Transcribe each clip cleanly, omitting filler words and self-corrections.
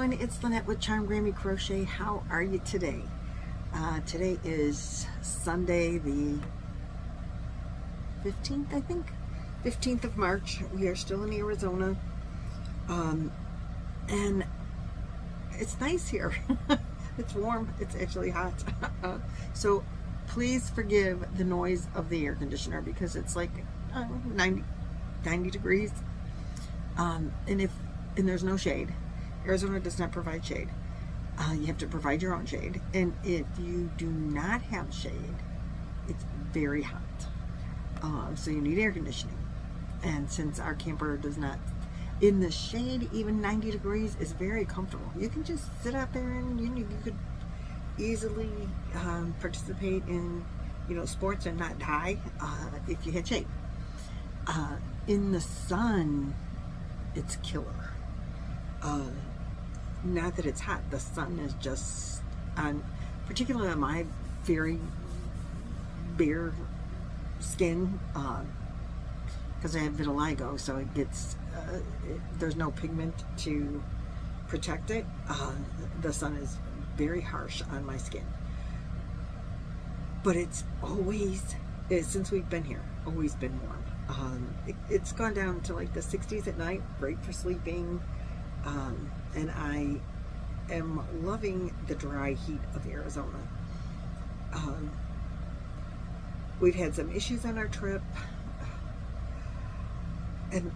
everyone, it's Lynette with Charm Grammy Crochet. How are you today? Today is Sunday the 15th, I think. 15th of March. We are still in Arizona. And it's nice here. It's warm. It's actually hot. So please forgive the noise of the air conditioner because it's like 90 degrees. And there's no shade. Arizona does not provide shade. You have to provide your own shade. And if you do not have shade, it's very hot. So you need air conditioning. And since our camper does not, in the shade, even 90 degrees is very comfortable. You can just sit out there and you could easily participate in, sports and not die if you had shade. In the sun, it's killer. Not that it's hot, the sun is just on, particularly on my very bare skin, because I have vitiligo, so it gets there's no pigment to protect it. The sun is very harsh on my skin, but it's always, since we've been here, always been warm. It's gone down to like the 60s at night, great for sleeping. And I am loving the dry heat of Arizona. We've had some issues on our trip, and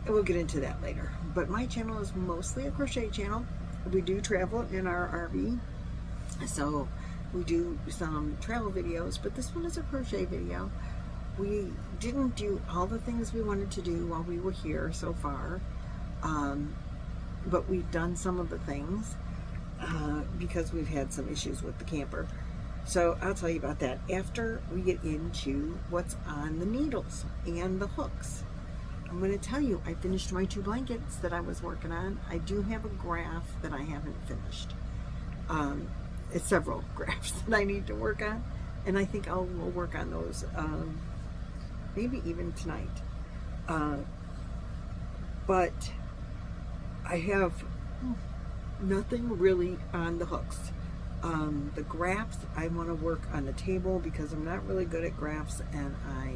we'll get into that later. But my channel is mostly a crochet channel. We do travel in our RV, so we do some travel videos, but this one is a crochet video. We didn't do all the things we wanted to do while we were here so far. But we've done some of the things because we've had some issues with the camper. So I'll tell you about that after we get into what's on the needles and the hooks. I'm going to tell you, I finished my 2 blankets that I was working on. I do have a graph that I haven't finished. It's several graphs that I need to work on, and I think we'll work on those maybe even tonight. But I have nothing really on the hooks. The graphs, I want to work on the table because I'm not really good at graphs, and I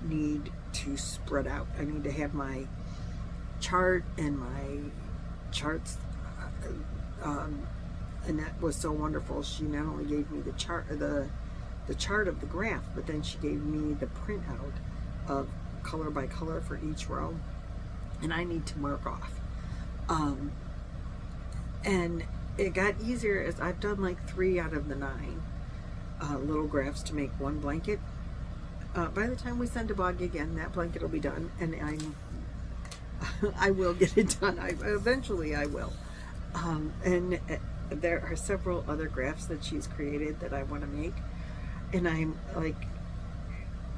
need to spread out. I need to have my chart and my charts. Annette was so wonderful. She not only gave me the chart of the graph, but then she gave me the printout of color by color for each row, and I need to mark off. And it got easier as I've done like 3 out of the 9 little graphs to make 1 blanket. By the time we send to Boggy again, that blanket will be done, and I will get it done. Eventually I will. And there are several other graphs that she's created that I want to make, and I'm like,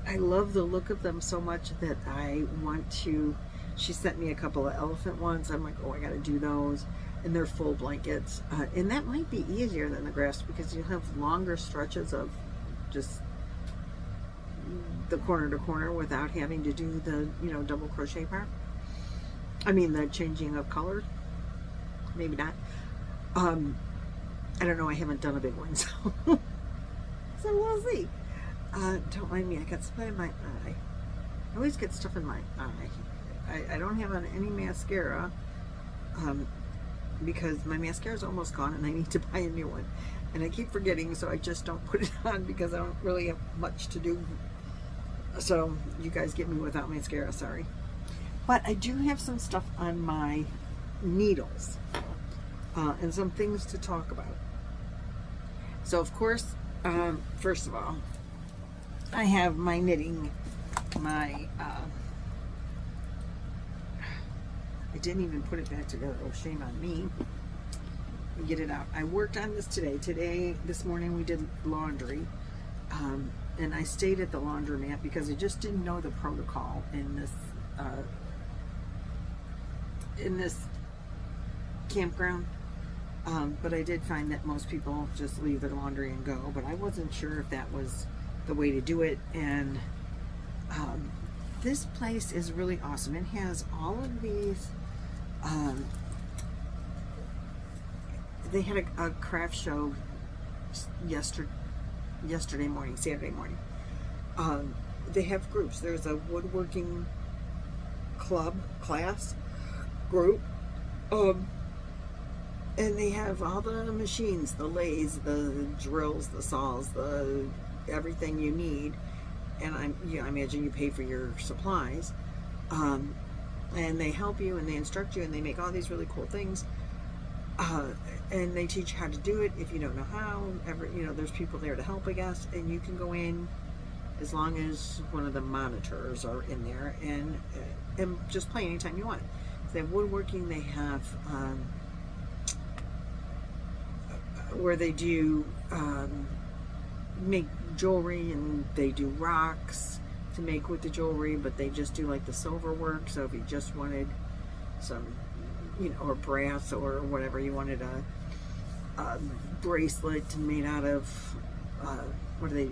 I love the look of them so much that I want to. She sent me a couple of elephant ones. I'm like, oh, I got to do those. And they're full blankets. And that might be easier than the graphs because you have longer stretches of just the corner to corner without having to do the, double crochet part. I mean, the changing of colors. Maybe not. I don't know. I haven't done a big one, so we'll see. Don't mind me. I got split in my eye. I always get stuff in my eye. I don't have on any mascara because my mascara is almost gone and I need to buy a new one. And I keep forgetting, so I just don't put it on because I don't really have much to do. So you guys get me without mascara, sorry. But I do have some stuff on my needles and some things to talk about. So of course, first of all, I have my knitting, I didn't even put it back together. Oh, shame on me. Get it out. I worked on this today. This morning we did laundry. And I stayed at the laundromat because I just didn't know the protocol in this campground. But I did find that most people just leave their laundry and go. But I wasn't sure if that was the way to do it. And this place is really awesome. It has all of these they had a craft show yesterday morning, Saturday morning. They have groups. There's a woodworking class group, and they have all the machines, the lathes, the drills, the saws, the everything you need. And I imagine you pay for your supplies, and they help you and they instruct you and they make all these really cool things, and they teach you how to do it if you don't know how. There's people there to help, I guess, and you can go in as long as one of the monitors are in there and just play anytime you want. They have woodworking. They have where they do make jewelry, and they do rocks to make with the jewelry, but they just do like the silver work. So if you just wanted some, or brass or whatever, you wanted a bracelet made out of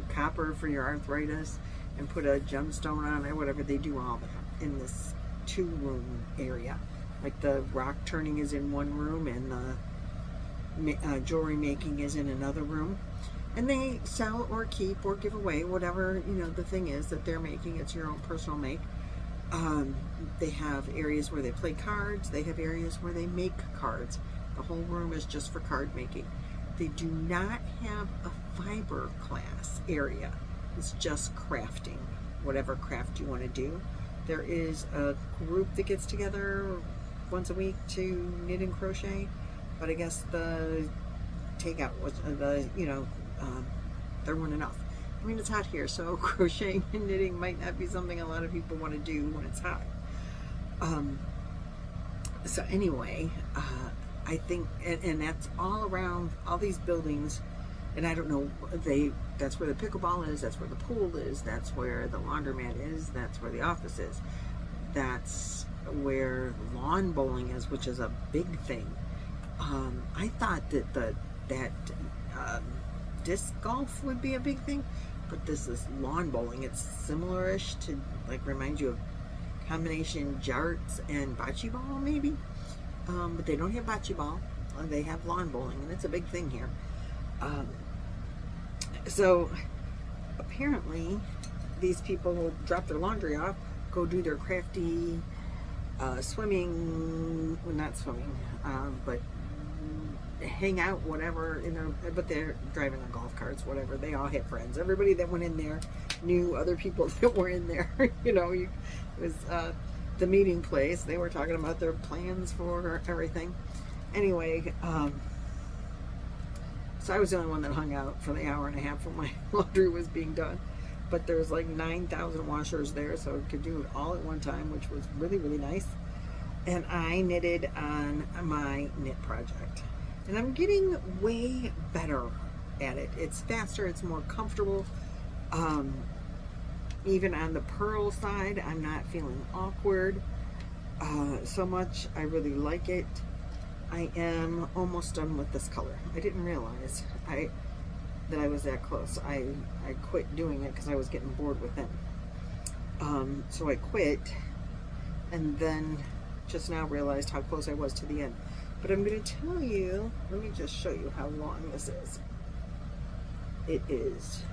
copper for your arthritis, and put a gemstone on it, whatever, they do all that in this 2-room area. Like the rock turning is in one room and the jewelry making is in another room. And they sell or keep or give away whatever, the thing is that they're making. It's your own personal make. They have areas where they play cards. They have areas where they make cards. The whole room is just for card making. They do not have a fiber class area. It's just crafting, whatever craft you want to do. There is a group that gets together once a week to knit and crochet, but I guess the takeout was there weren't enough. I mean, it's hot here, so crocheting and knitting might not be something a lot of people want to do when it's hot. So anyway, I think, and that's all around all these buildings, and I don't know, that's where the pickleball is, that's where the pool is, that's where the laundromat is, that's where the office is, that's where lawn bowling is, which is a big thing. I thought that disc golf would be a big thing, but this is lawn bowling. It's similar-ish to, reminds you of combination jarts and bocce ball, maybe. But they don't have bocce ball. They have lawn bowling, and it's a big thing here. So apparently these people will drop their laundry off, go do their crafty swimming, well, not swimming, but hang out, whatever, but they're driving on golf carts, whatever. They all had friends. Everybody that went in there knew other people that were in there. It was the meeting place. They were talking about their plans for everything. Anyway, so I was the only one that hung out for the hour and a half when my laundry was being done. But there's 9,000 washers there, so I could do it all at one time, which was really, really nice. And I knitted on my knit project. And I'm getting way better at it. It's faster, it's more comfortable. Even on the purl side, I'm not feeling awkward so much. I really like it. I am almost done with this color. I didn't realize that I was that close. I quit doing it because I was getting bored with it. So I quit, and then just now realized how close I was to the end. But I'm going to tell you, let me just show you how long this is. It is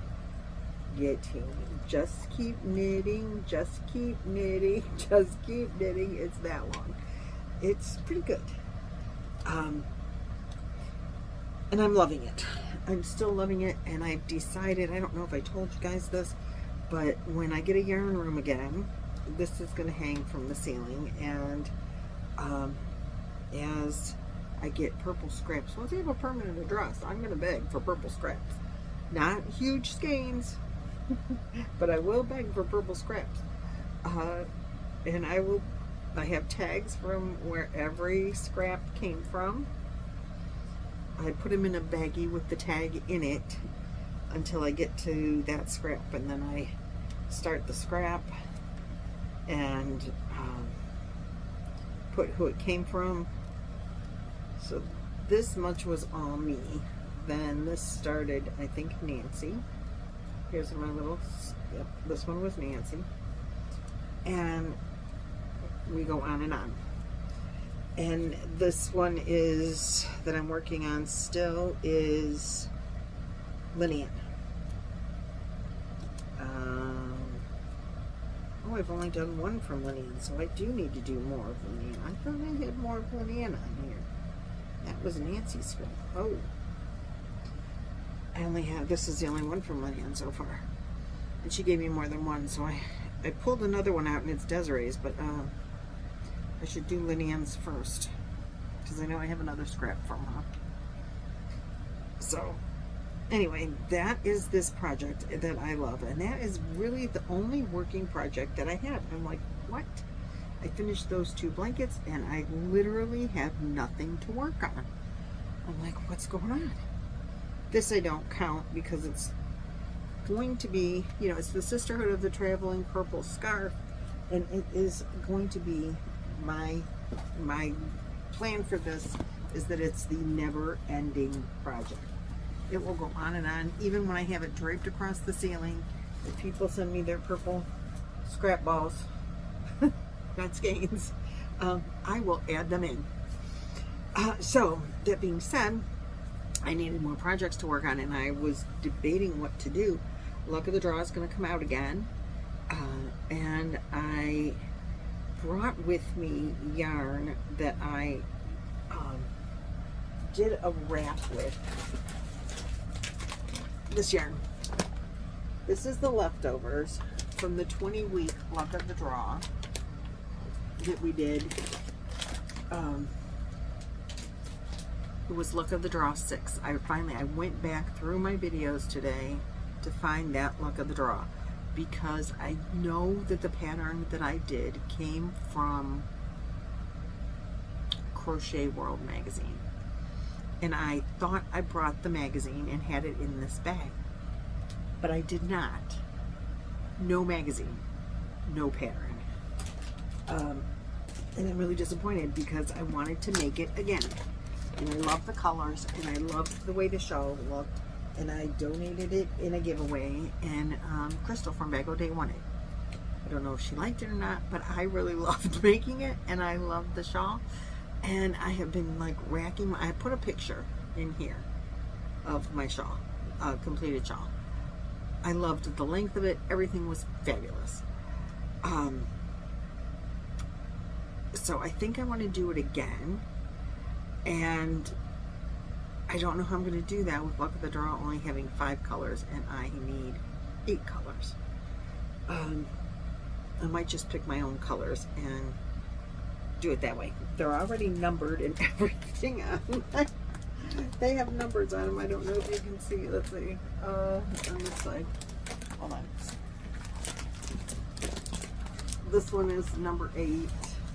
getting, just keep knitting, just keep knitting, just keep knitting. It's that long. It's pretty good. And I'm loving it. I'm still loving it, and I've decided, I don't know if I told you guys this, but when I get a yarn room again, this is going to hang from the ceiling, and as I get purple scraps, once I have a permanent address, I'm going to beg for purple scraps. Not huge skeins, but I will beg for purple scraps. And I have tags from where every scrap came from. I put them in a baggie with the tag in it until I get to that scrap, and then I start the scrap and put who it came from. So this much was all me. Then this started, I think, Nancy. Here's my little, yep, this one was Nancy. And we go on and on. And this one is, that I'm working on still, is Lynanne. Oh, I've only done one from Lynanne, so I do need to do more of Lynanne. I thought I had more of Lynanne on here. That was Nancy's script. Oh. I only have, this is the only one from Lynanne so far. And she gave me more than one, so I pulled another one out, and it's Desiree's, but I should do Lynanne's first, because I know I have another scrap from her. So, anyway, that is this project that I love, and that is really the only working project that I have. I'm like, what? I finished those 2 blankets, and I literally have nothing to work on. I'm like, what's going on? This I don't count, because it's going to be, you know, it's the Sisterhood of the Traveling Purple Scarf, and it is going to be my plan for this is that it's the never-ending project. It will go on and on, even when I have it draped across the ceiling. If people send me their purple scrap balls, not skeins, I will add them in. So, that being said, I needed more projects to work on, and I was debating what to do. Luck of the Draw is going to come out again, and I brought with me yarn that I did a wrap with. This yarn. This is the leftovers from the 20-week Luck of the Draw that we did. It was Luck of the Draw 6. I went back through my videos today to find that Luck of the Draw, because I know that the pattern that I did came from Crochet World magazine, and I thought I brought the magazine and had it in this bag, but I did not. No magazine, no pattern, and I'm really disappointed, because I wanted to make it again, and I love the colors, and I loved the way the shawl looked, and I donated it in a giveaway, and Crystal from Bag O Day won it. I don't know if she liked it or not, but I really loved making it, and I loved the shawl, and I have been like racking. I put a picture in here of my shawl, completed shawl. I loved the length of it. Everything was fabulous. So I think I want to do it again, and I don't know how I'm going to do that with Luck of the Draw only having 5 colors, and I need 8 colors. I might just pick my own colors and do it that way. They're already numbered and everything on. They have numbers on them. I don't know if you can see. Let's see. On this side. Hold on. This one is number 8.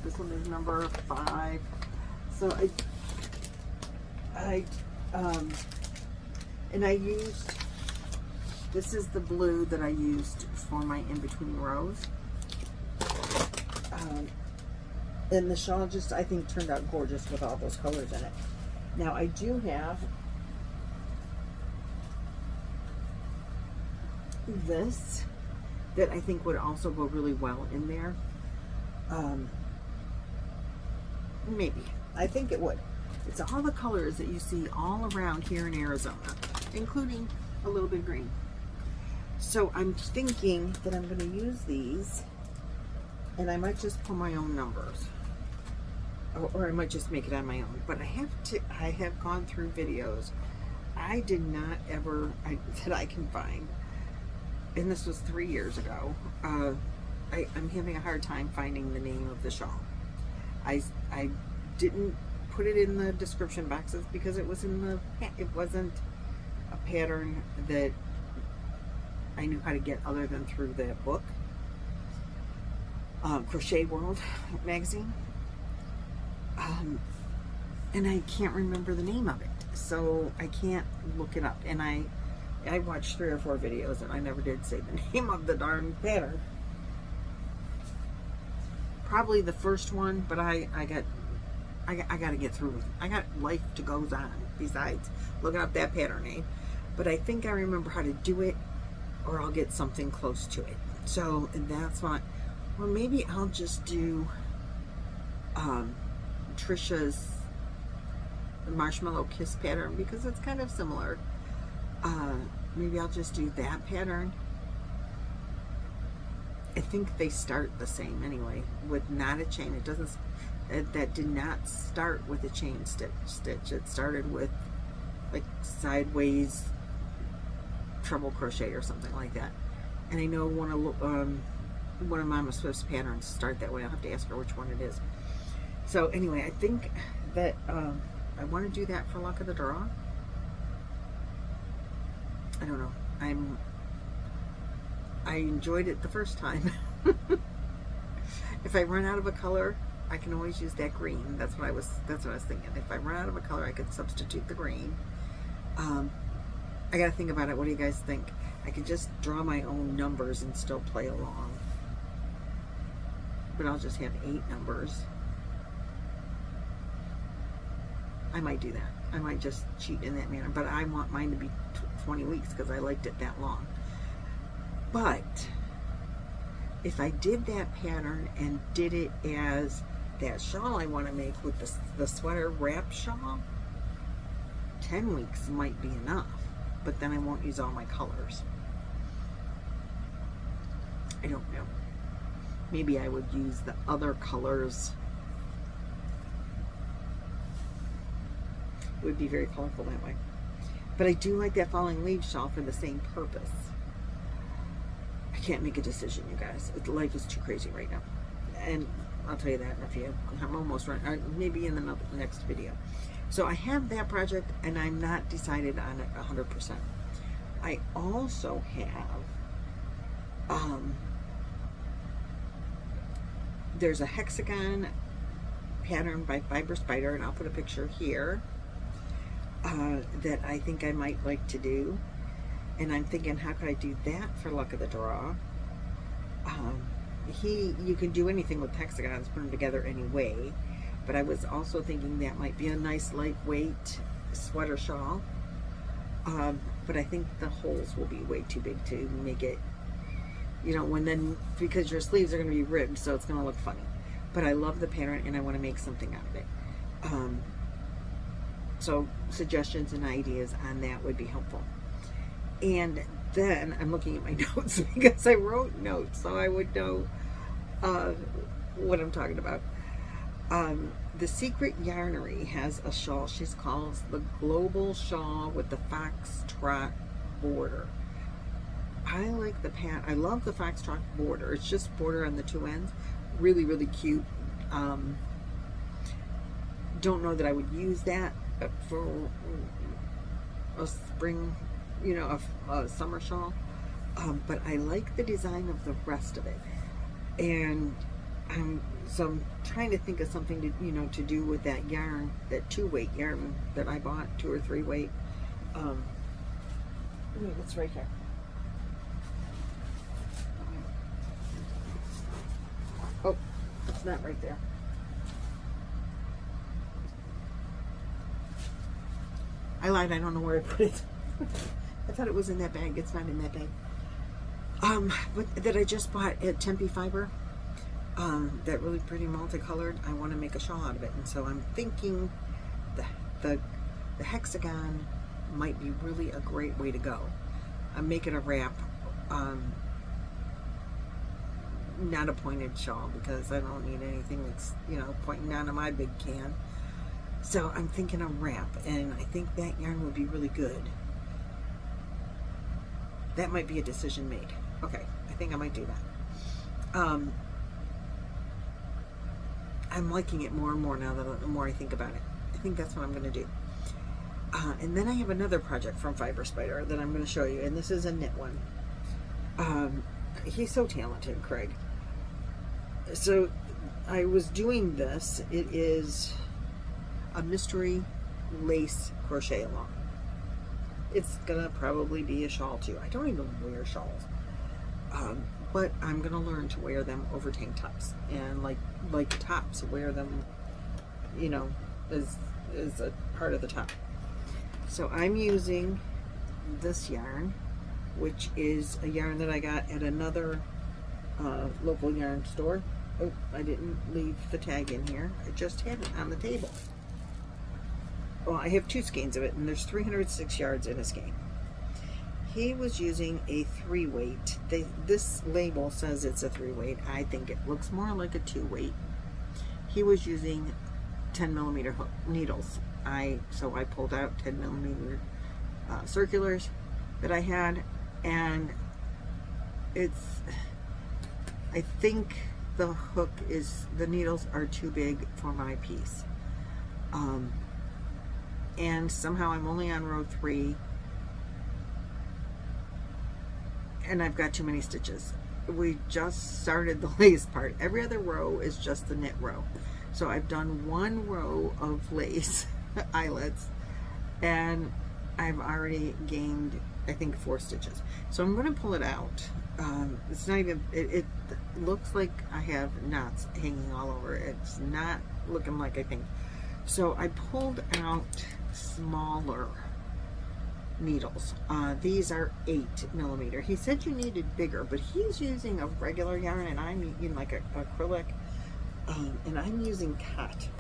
This one is number 5. So and I used, this is the blue that I used for my in-between rows. And the shawl just, I think, turned out gorgeous with all those colors in it. Now, I do have this that I think would also go really well in there. Maybe. I think it would. It's all the colors that you see all around here in Arizona, including a little bit of green. So I'm thinking that I'm going to use these, and I might just pull my own numbers, or I might just make it on my own. But I have gone through videos. I did not ever, that I can find, and this was 3 years ago. I'm having a hard time finding the name of the shawl. I didn't put it in the description boxes because it wasn't a pattern that I knew how to get other than through the book, Crochet World magazine, and I can't remember the name of it, so I can't look it up. And I watched 3 or 4 videos, and I never did say the name of the darn pattern. Probably the first one, but I got to get through it. I got life to goes on besides looking up that pattern name. But I think I remember how to do it, or I'll get something close to it. So that's what, or maybe I'll just do Trisha's Marshmallow Kiss pattern because it's kind of similar. Maybe I'll just do that pattern. I think they start the same anyway, with not a chain. It doesn't, that did not start with a chain stitch. It started with like sideways treble crochet or something like that. And I know one of Mama Swift's patterns start that way. I'll have to ask her which one it is. So anyway, I think that I want to do that for luck of the draw. I don't know. I enjoyed it the first time. If I run out of a color, I can always use that green. That's what I was thinking. If I run out of a color, I could substitute the green. I gotta think about it. What do you guys think? I could just draw my own numbers and still play along. But I'll just have 8 numbers. I might do that. I might just cheat in that manner. But I want mine to be 20 weeks because I liked it that long. But if I did that pattern and did it as that shawl I want to make with the sweater wrap shawl, 10 weeks might be enough. But then I won't use all my colors. I don't know. Maybe I would use the other colors. It would be very colorful that way. But I do like that falling leaves shawl for the same purpose. I can't make a decision, you guys. Life is too crazy right now. And I'll tell you that in a few. I'm almost running, maybe in the next video. So I have that project and I'm not decided on it 100%. I also have, there's a hexagon pattern by Fiber Spider, and I'll put a picture here, that I think I might like to do. And I'm thinking, how could I do that for luck of the draw? You can do anything with hexagons, put them together anyway. But I was also thinking that might be a nice lightweight sweater shawl. But I think the holes will be way too big to make it, you know, because your sleeves are going to be ribbed, so it's going to look funny. But I love the pattern and I want to make something out of it. So suggestions and ideas on that would be helpful. And then I'm looking at my notes because I wrote notes so I would know what I'm talking about. The Secret Yarnery has a shawl she's called the Global Shawl with the Foxtrot border. I like the pattern. I love the Foxtrot border. It's just border on the 2 ends. Really, really cute. Don't know that I would use that for a spring, you know, a summer shawl. But I like the design of the rest of it. And I'm trying to think of something to, you know, to do with that yarn, that 2-weight yarn that I bought, 2 or 3 weight. It's right here. Oh, it's not right there. I lied, I don't know where I put it. I thought it was in that bag. It's not in that bag. But that I just bought at Tempe Fiber. That really pretty multicolored. I want to make a shawl out of it, and so I'm thinking the hexagon might be really a great way to go. I'm making a wrap, not a pointed shawl because I don't need anything that's, you know, pointing down to my big can. So I'm thinking a wrap, and I think that yarn would be really good. That might be a decision made. Okay, I think I might do that. I'm liking it more and more now that the more I think about it. I think that's what I'm going to do. And then I have another project from Fiber Spider that I'm going to show you, and this is a knit one. He's so talented, Craig. So I was doing this. It is a mystery lace crochet along. It's going to probably be a shawl too. I don't even wear shawls. But I'm going to learn to wear them over tank tops, and like tops, wear them, you know, as a part of the top. So I'm using this yarn, which is a yarn that I got at another local yarn store. Oh, I didn't leave the tag in here. I just had it on the table. Well, I have 2 skeins of it, and there's 306 yards in a skein. He was using a 3-weight. This label says it's a 3-weight. I think it looks more like a 2-weight. He was using 10mm hook needles. So I pulled out 10mm circulars that I had, and I think the needles are too big for my piece. And somehow I'm only on row 3, and I've got too many stitches. We just started the lace part. Every other row is just the knit row. So I've done 1 row of lace eyelets, and I've already gained, I think, 4 stitches. So I'm going to pull it out. It's not even, it looks like I have knots hanging all over. It's not looking like I think. So I pulled out smaller needles. These are 8mm. He said you needed bigger, but he's using a regular yarn, and I'm using like a acrylic, and I'm using cotton.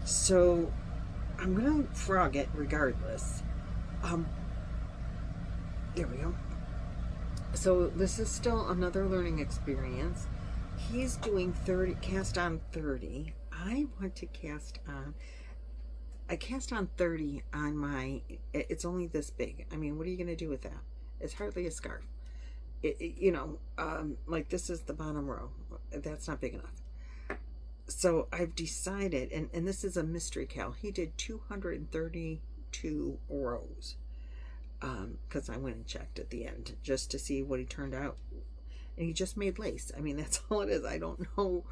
So I'm gonna frog it regardless. There we go. So this is still another learning experience. He's doing 30, cast on 30. I want to cast on, I cast on 30 on my, it's only this big. I mean, what are you going to do with that? It's hardly a scarf. You know, like this is the bottom row. That's not big enough. So I've decided, and this is a mystery cal. He did 232 rows. Because I went and checked at the end just to see what he turned out. And he just made lace. I mean, that's all it is. I don't know.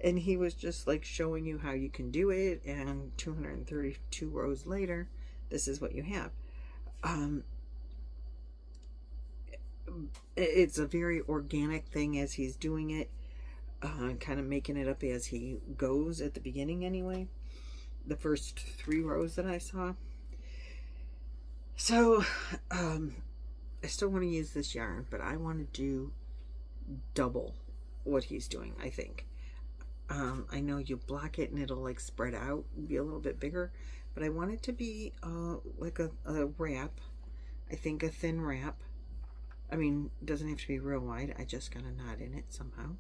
And he was just like showing you how you can do it, and 232 rows later, this is what you have. It's a very organic thing as he's doing it, kind of making it up as he goes at the beginning anyway. The first 3 rows that I saw. So, I still want to use this yarn, but I want to do double what he's doing, I think. I know you block it and it'll like spread out and be a little bit bigger, but I want it to be like a wrap. I think a thin wrap. I mean, it doesn't have to be real wide. I just got a knot in it somehow.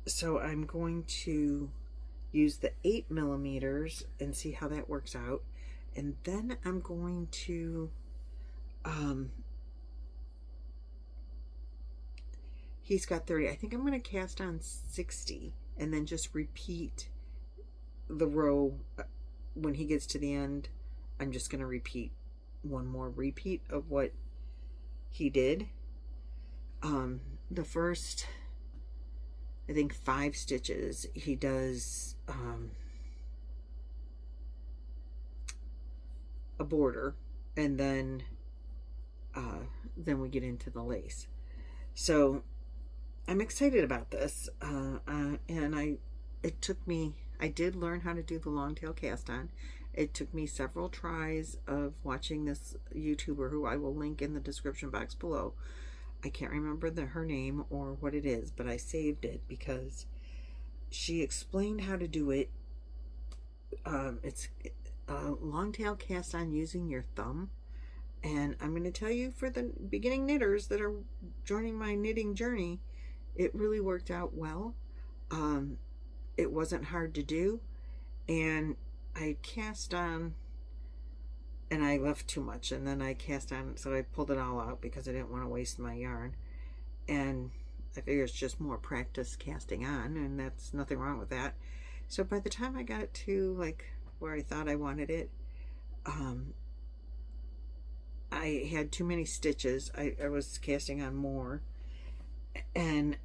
So I'm going to use the 8mm and see how that works out. And then I'm going to, he's got 30. I think I'm going to cast on 60 and then just repeat the row. When he gets to the end, I'm just going to repeat one more repeat of what he did. The first, I think 5 stitches, he does a border, and then we get into the lace. So I'm excited about this, and I did learn how to do the long tail cast on. It took me several tries of watching this YouTuber who I will link in the description box below. I can't remember her name or what it is, but I saved it because she explained how to do it. It's long tail cast on using your thumb, and I'm going to tell you, for the beginning knitters that are joining my knitting journey, it really worked out well. It wasn't hard to do, and I cast on and I left too much, and then I cast on, so I pulled it all out because I didn't want to waste my yarn, and I figure it's just more practice casting on, and that's nothing wrong with that. So by the time I got it to like where I thought I wanted it, I had too many stitches. I was casting on more, and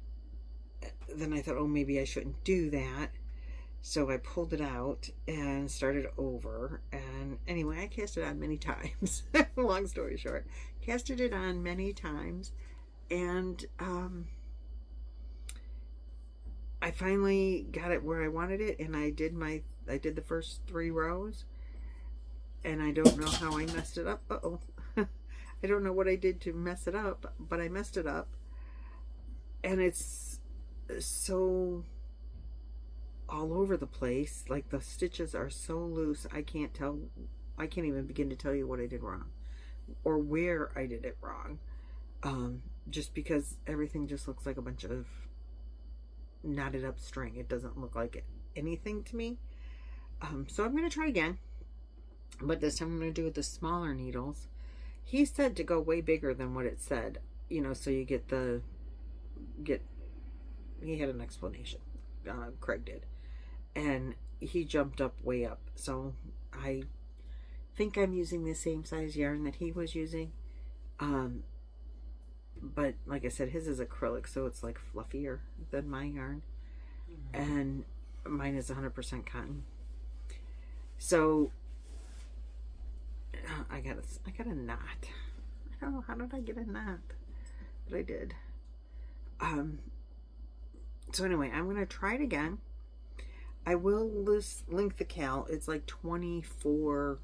then I thought, oh, maybe I shouldn't do that. So I pulled it out and started over. And anyway, I cast it on many times. Long story short, casted it on many times, and I finally got it where I wanted it, and I did the first 3 rows, and I don't know how I messed it up. Uh-oh. I don't know what I did to mess it up, but I messed it up. And it's so all over the place. Like the stitches are so loose, I can't even begin to tell you what I did wrong or where I did it wrong. Just because everything just looks like a bunch of knotted up string. It doesn't look like anything to me. So I'm going to try again, but this time I'm going to do it with the smaller needles. He said to go way bigger than what it said, you know, so you he had an explanation, Craig did, and he jumped up way up. So I think I'm using the same size yarn that he was using, but like I said, his is acrylic, so it's like fluffier than my yarn, and mine is 100% cotton. So I got a knot. I don't know, how did I get a knot? But I did. So anyway, I'm going to try it again. I will link the cal. It's like 24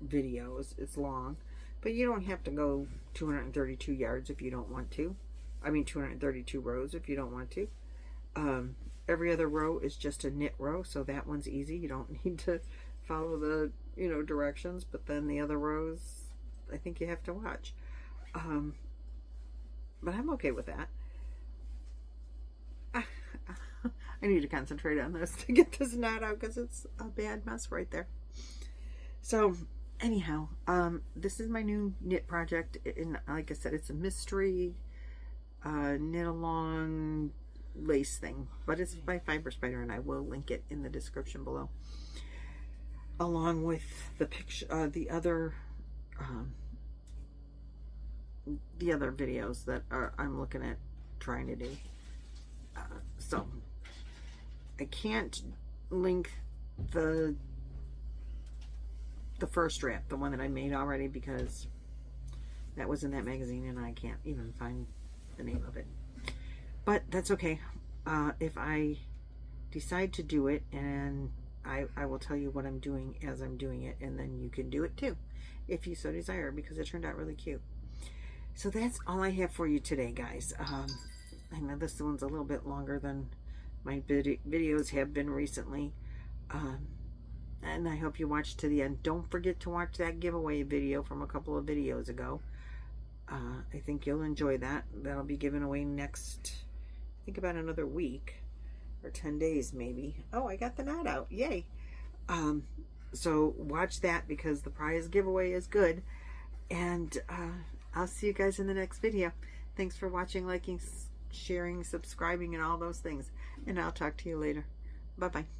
videos. It's long. But you don't have to go 232 yards if you don't want to. I mean 232 rows if you don't want to. Every other row is just a knit row, so that one's easy. You don't need to follow the, you know, directions. But then the other rows, I think you have to watch. But I'm okay with that. I need to concentrate on this to get this knot out because it's a bad mess right there. So anyhow, this is my new knit project, and like I said, it's a mystery knit along lace thing, but it's by Fiber Spider, and I will link it in the description below, along with the picture, the other videos that I'm looking at trying to do. So I can't link the first draft, the one that I made already, because that was in that magazine and I can't even find the name of it. But that's okay. If I decide to do it, and I will tell you what I'm doing as I'm doing it, and then you can do it too if you so desire, because it turned out really cute. So that's all I have for you today, guys. I know this one's a little bit longer than my videos have been recently. And I hope you watch to the end. Don't forget to watch that giveaway video from a couple of videos ago. I think you'll enjoy that. That'll be given away next, I think, about another week or 10 days maybe. Oh, I got the knot out. Yay. So watch that, because the prize giveaway is good. And I'll see you guys in the next video. Thanks for watching, liking, sharing, subscribing, and all those things. And I'll talk to you later. Bye-bye.